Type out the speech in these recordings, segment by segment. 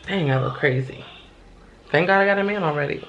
Dang, I look crazy. Thank God I got a man already.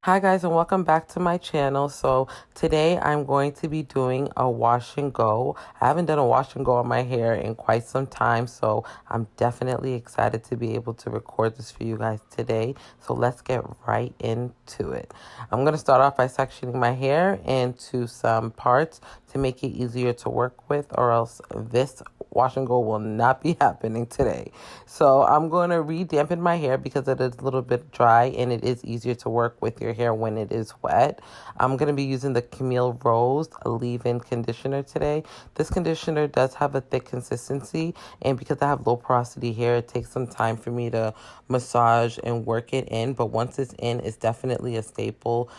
Hi guys, and welcome back to my channel. So today I'm going to be doing a wash and go. I haven't done a wash and go on my hair in quite some time, so I'm definitely excited to be able to record this for you guys today. So let's get right into it. I'm going to start off by sectioning my hair into some parts to make it easier to work with, or else this wash and go will not be happening today. So I'm going to re-dampen my hair because it is a little bit dry and it is easier to work with your hair when it is wet. I'm going to be using the Camille Rose leave-in conditioner today. This conditioner does have a thick consistency, and because I have low porosity hair, it takes some time for me to massage and work it in, but once it's in, it's definitely a staple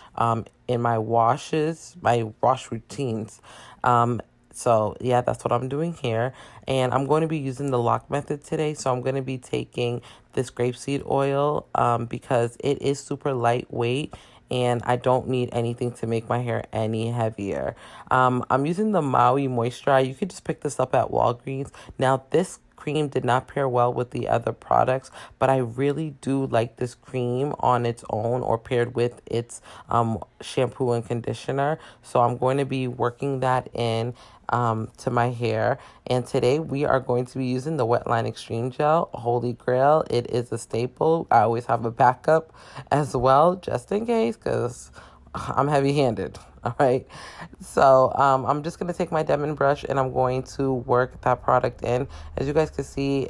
in my wash routines. So yeah, that's what I'm doing here. And I'm going to be using the lock method today. So I'm going to be taking this grapeseed oil because it is super lightweight and I don't need anything to make my hair any heavier. I'm using the Maui moisturizer. You could just pick this up at Walgreens. Now this cream did not pair well with the other products, but I really do like this cream on its own or paired with its shampoo and conditioner. So I'm going to be working that in to my hair. And today we are going to be using the Wetline Extreme Gel, Holy Grail. It is a staple. I always have a backup as well, just in case, because I'm heavy-handed. All right. So I'm just going to take my Demon brush and I'm going to work that product in. As you guys can see,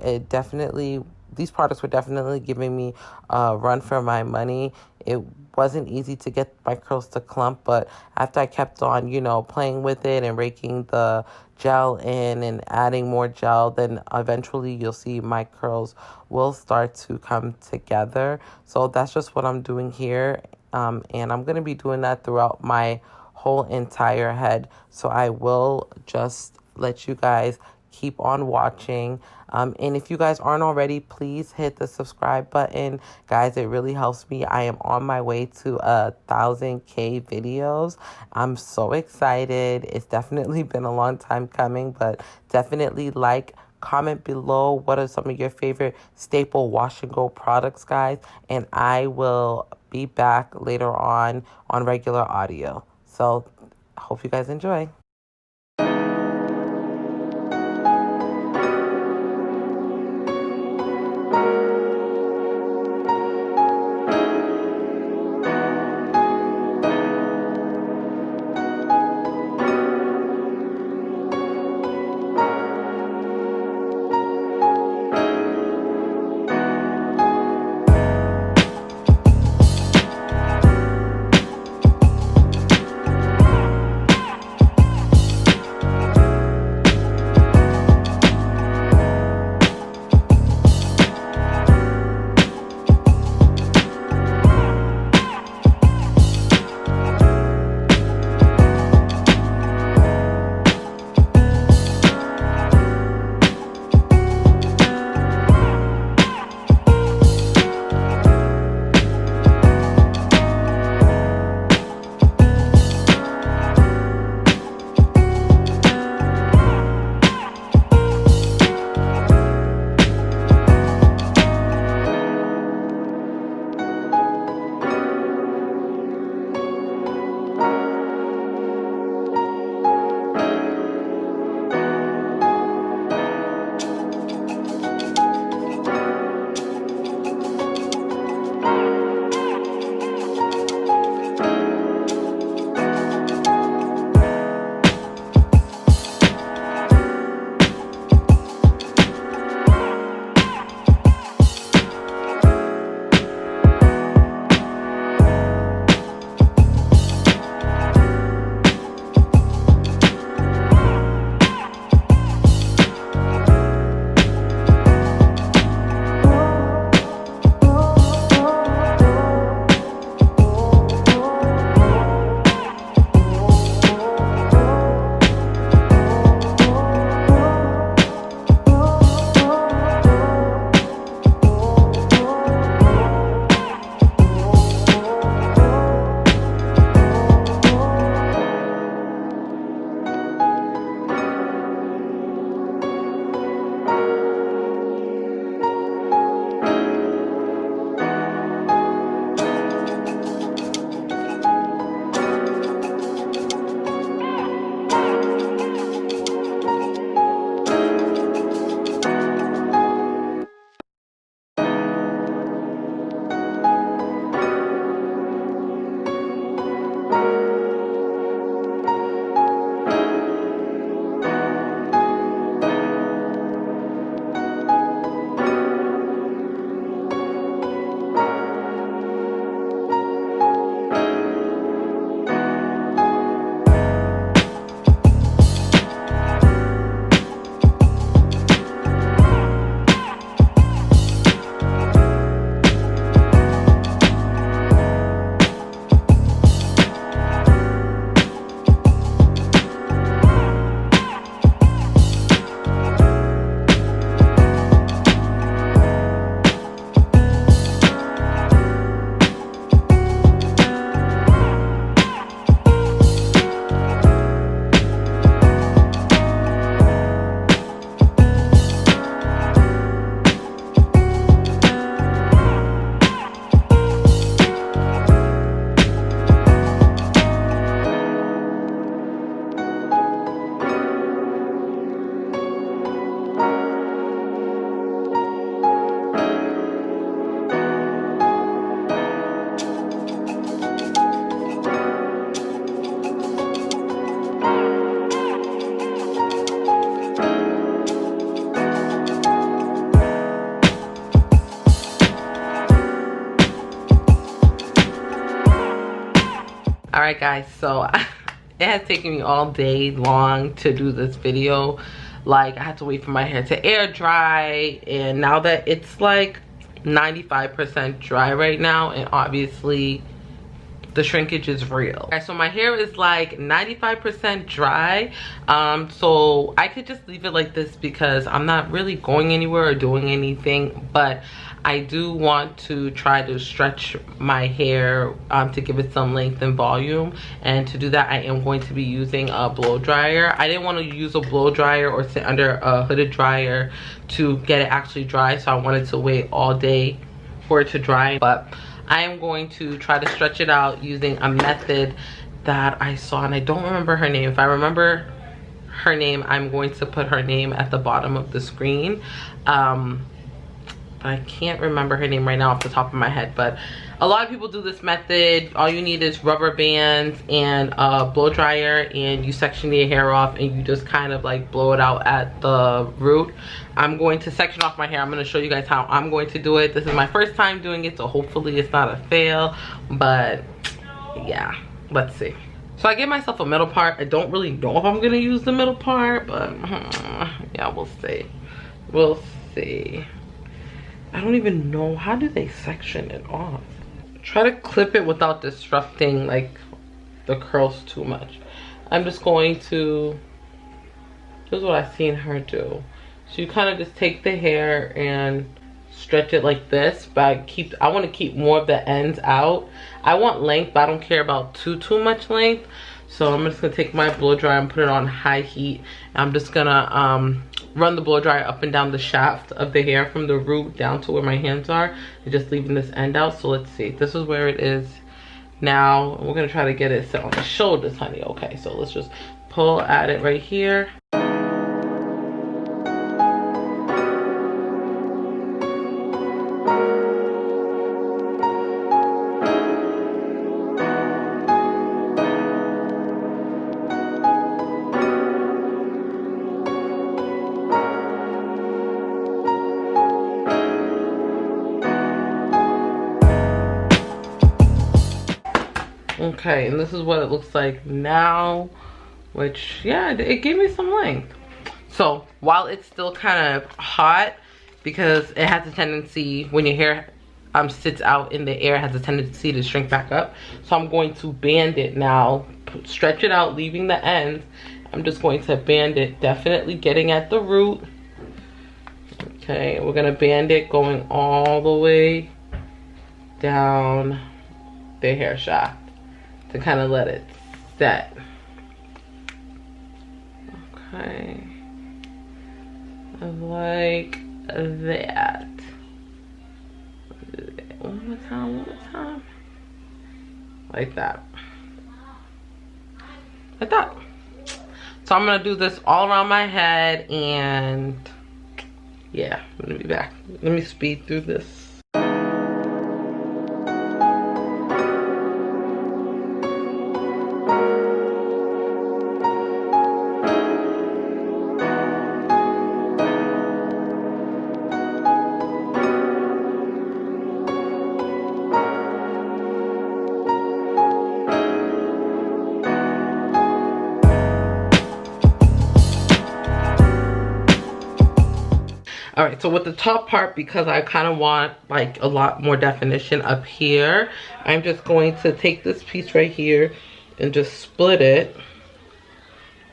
these products were definitely giving me a run for my money. It wasn't easy to get my curls to clump, but after I kept on, playing with it and raking the gel in and adding more gel, then eventually you'll see my curls will start to come together. So that's just what I'm doing here. And I'm going to be doing that throughout my whole entire head. So I will just let you guys keep on watching. And if you guys aren't already, please hit the subscribe button. Guys, it really helps me. I am on my way to 1,000K videos. I'm so excited. It's definitely been a long time coming, but definitely comment below what are some of your favorite staple wash and go products, guys. And I will be back later on regular audio. So hope you guys enjoy. All right, guys, so it has taken me all day long to do this video. Like, I had to wait for my hair to air dry, and now that it's like 95% dry right now, and obviously the shrinkage is real. Okay, so my hair is like 95% dry, so I could just leave it like this because I'm not really going anywhere or doing anything, but I do want to try to stretch my hair to give it some length and volume, and to do that I am going to be using a blow dryer. I didn't want to use a blow dryer or sit under a hooded dryer to get it actually dry, so I wanted to wait all day for it to dry, but I am going to try to stretch it out using a method that I saw, and I don't remember her name. If I remember her name, I'm going to put her name at the bottom of the screen. But I can't remember her name right now off the top of my head. But a lot of people do this method. All you need is rubber bands and a blow dryer, and you section your hair off and you just kind of like blow it out at the root. I'm going to section off my hair. I'm going to show you guys how I'm going to do it. This is my first time doing it, so hopefully it's not a fail, but yeah, let's see. So I gave myself a middle part. I don't really know if I'm going to use the middle part, but yeah, we'll see. We'll see. I don't even know, how do they section it off? Try to clip it without disrupting like the curls too much. I'm just going to, this is what I've seen her do. So you kind of just take the hair and stretch it like this, but I want to keep more of the ends out. I want length, but I don't care about too much length. So I'm just gonna take my blow dryer and put it on high heat. I'm just gonna run the blow dryer up and down the shaft of the hair from the root down to where my hands are, and just leaving this end out. So let's see, this is where it is now. We're gonna try to get it set on the shoulders, honey. Okay, so let's just pull at it right here. Okay, and this is what it looks like now, which, yeah, it gave me some length. So while it's still kind of hot, because it has a tendency, when your hair sits out in the air, it has a tendency to shrink back up. So I'm going to band it now, stretch it out, leaving the ends. I'm just going to band it, definitely getting at the root. Okay, we're gonna band it going all the way down the hair shaft to kind of let it set. Okay, like that. One more time. Like that. Like that. So I'm gonna do this all around my head, and yeah, I'm gonna be back. Let me speed through this. All right, so with the top part, because I kind of want like a lot more definition up here, I'm just going to take this piece right here and just split it.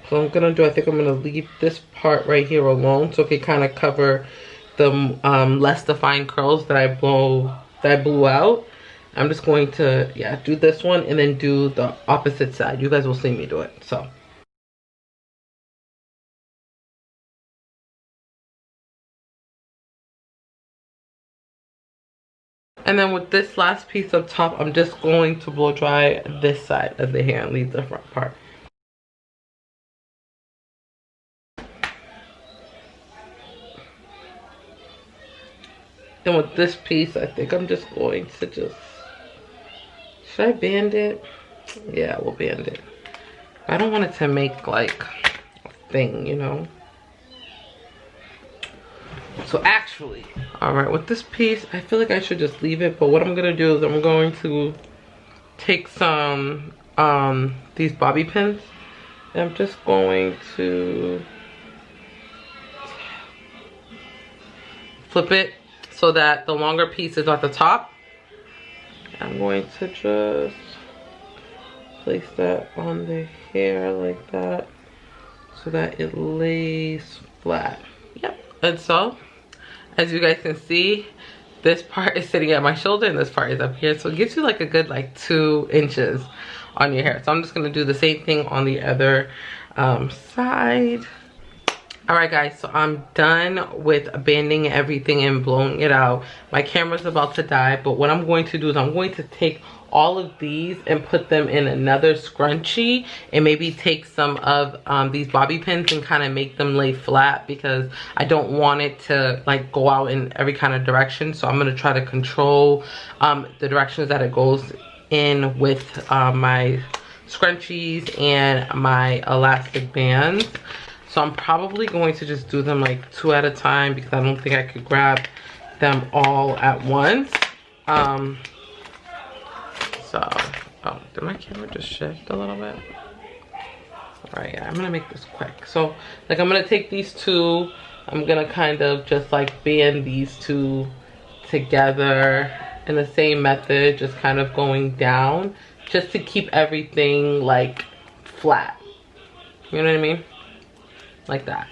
So I'm gonna do, I think I'm gonna leave this part right here alone so it can kind of cover the less defined curls that I blew out. I'm just going to, yeah, do this one and then do the opposite side. You guys will see me do it, so. And then with this last piece up top, I'm just going to blow dry this side of the hair and leave the front part. Then with this piece, I think I'm just going to just, should I band it? Yeah, we'll band it. I don't want it to make like a thing, you know? So actually, all right, with this piece, I feel like I should just leave it, but what I'm gonna do is I'm going to take some these bobby pins. And I'm just going to flip it so that the longer piece is at the top. I'm going to just place that on the hair like that so that it lays flat. Yep. And so, as you guys can see, this part is sitting at my shoulder and this part is up here. So it gives you like a good like 2 inches on your hair. So I'm just gonna do the same thing on the other side. All right guys, so I'm done with banding everything and blowing it out. My camera's about to die, but what I'm going to do is I'm going to take all of these and put them in another scrunchie and maybe take some of these bobby pins and kind of make them lay flat, because I don't want it to like go out in every kind of direction. So I'm going to try to control the directions that it goes in with my scrunchies and my elastic bands. So I'm probably going to just do them like 2 at a time because I don't think I could grab them all at once. So, oh, did my camera just shift a little bit? All right, yeah, I'm gonna make this quick. So, like, I'm gonna take these 2. I'm gonna kind of just like band these 2 together in the same method, just kind of going down, just to keep everything like flat. You know what I mean? Like that.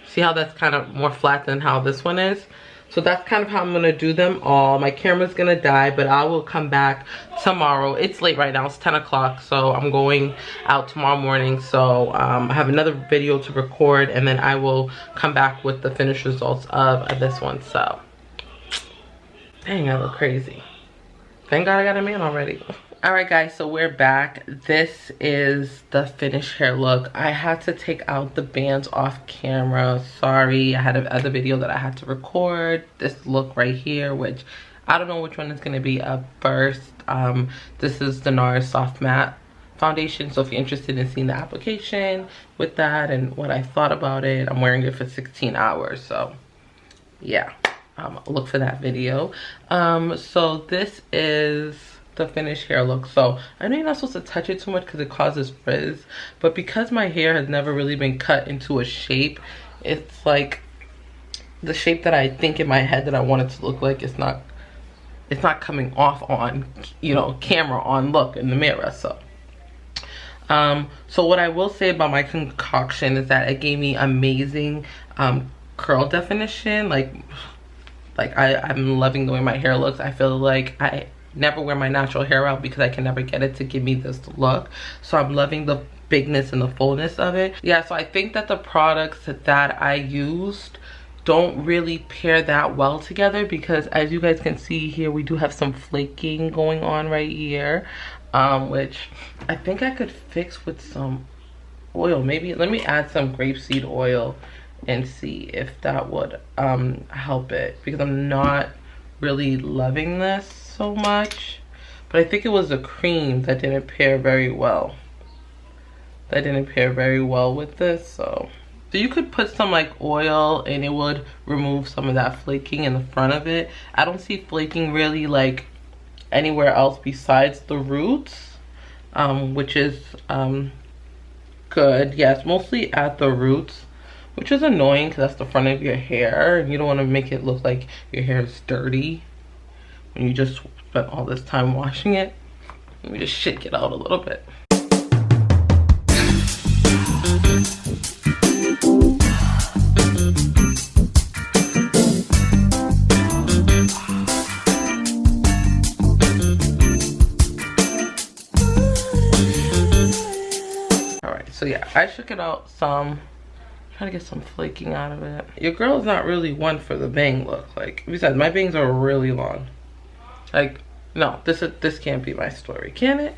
See how that's kind of more flat than how this one is? So that's kind of how I'm gonna do them all. My camera's gonna die, but I will come back tomorrow. It's late right now, it's 10 o'clock, so I'm going out tomorrow morning. So I have another video to record, and then I will come back with the finished results of this one. So, dang, I look crazy. Thank God I got a man already. All right guys, so we're back. This is the finished hair look. I had to take out the bands off camera. Sorry, I had another video that I had to record. This look right here, which I don't know which one is gonna be up first. This is the NARS Soft Matte Foundation. So if you're interested in seeing the application with that and what I thought about it, I'm wearing it for 16 hours. So yeah, look for that video. So this is the finished hair look. So I know you're not supposed to touch it too much because it causes frizz, but because my hair has never really been cut into a shape, it's like the shape that I think in my head that I want it to look like, it's not coming off on, you know, camera on look in the mirror. So so what I will say about my concoction is that it gave me amazing curl definition. Like I'm loving the way my hair looks. I feel like I never wear my natural hair out because I can never get it to give me this look. So I'm loving the bigness and the fullness of it. Yeah, so I think that the products that I used don't really pair that well together, because as you guys can see here, we do have some flaking going on right here, which I think I could fix with some oil. Maybe let me add some grapeseed oil and see if that would help it, because I'm not really loving this so much. But I think it was the cream that didn't pair very well. That didn't pair very well with this. So you could put some like oil and it would remove some of that flaking in the front of it. I don't see flaking really like anywhere else besides the roots, which is good. Yes, mostly at the roots, which is annoying because that's the front of your hair and you don't want to make it look like your hair is dirty when you just spent all this time washing it. Let me just shake it out a little bit. Alright, so yeah, I shook it out some. Trying to get some flaking out of it. Your girl is not really one for the bang look. Like, besides, my bangs are really long. Like, no, this can't be my story, can it?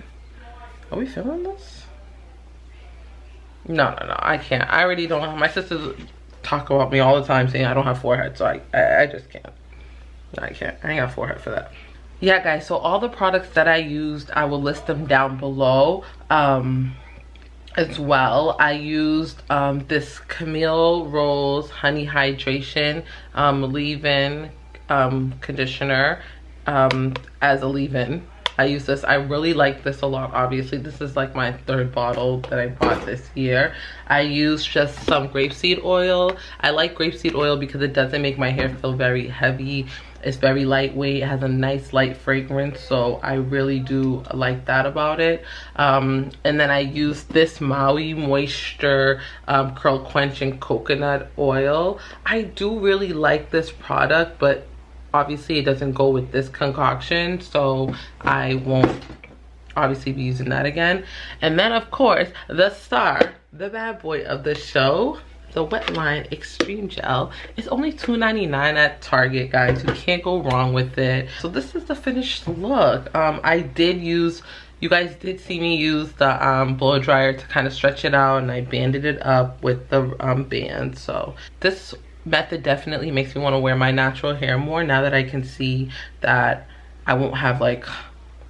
Are we filming this? No, I can't. I already don't have, my sisters talk about me all the time saying I don't have forehead, so I just can't. I can't. I ain't got forehead for that. Yeah, guys, so all the products that I used, I will list them down below. As well, I used this Camille Rose Honey Hydration leave-in conditioner as a leave-in. I use this. I really like this a lot. Obviously, this is like my third bottle that I bought this year. I use just some grapeseed oil. I like grapeseed oil because it doesn't make my hair feel very heavy. It's very lightweight. It has a nice light fragrance, so I really do like that about it. And then I use this Maui Moisture Curl Quenching Coconut Oil. I do really like this product, but obviously it doesn't go with this concoction, so I won't obviously be using that again. And then of course, the star, the bad boy of the show, the Wetline Extreme Gel. Is only $2.99 at Target, guys. You can't go wrong with it. So this is the finished look. I did use, you guys did see me use the blow dryer to kind of stretch it out, and I banded it up with the band. So this method definitely makes me want to wear my natural hair more now that I can see that I won't have, like,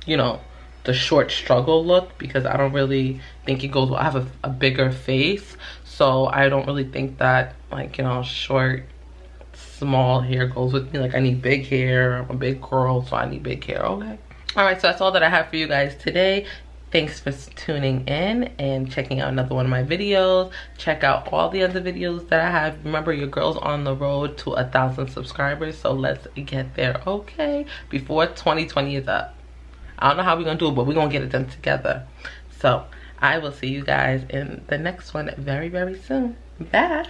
you know, the short struggle look, because I don't really think it goes well. I have a bigger face, so I don't really think that, like, you know, short small hair goes with me. Like, I need big hair. I'm a big girl, so I need big hair. Okay, all right, so that's all that I have for you guys today. Thanks for tuning in and checking out another one of my videos. Check out all the other videos that I have. Remember, your girl's on the road to 1,000 subscribers, so let's get there, okay, before 2020 is up. I don't know how we're gonna do it, but we're gonna get it done together. So I will see you guys in the next one very, very soon. Bye.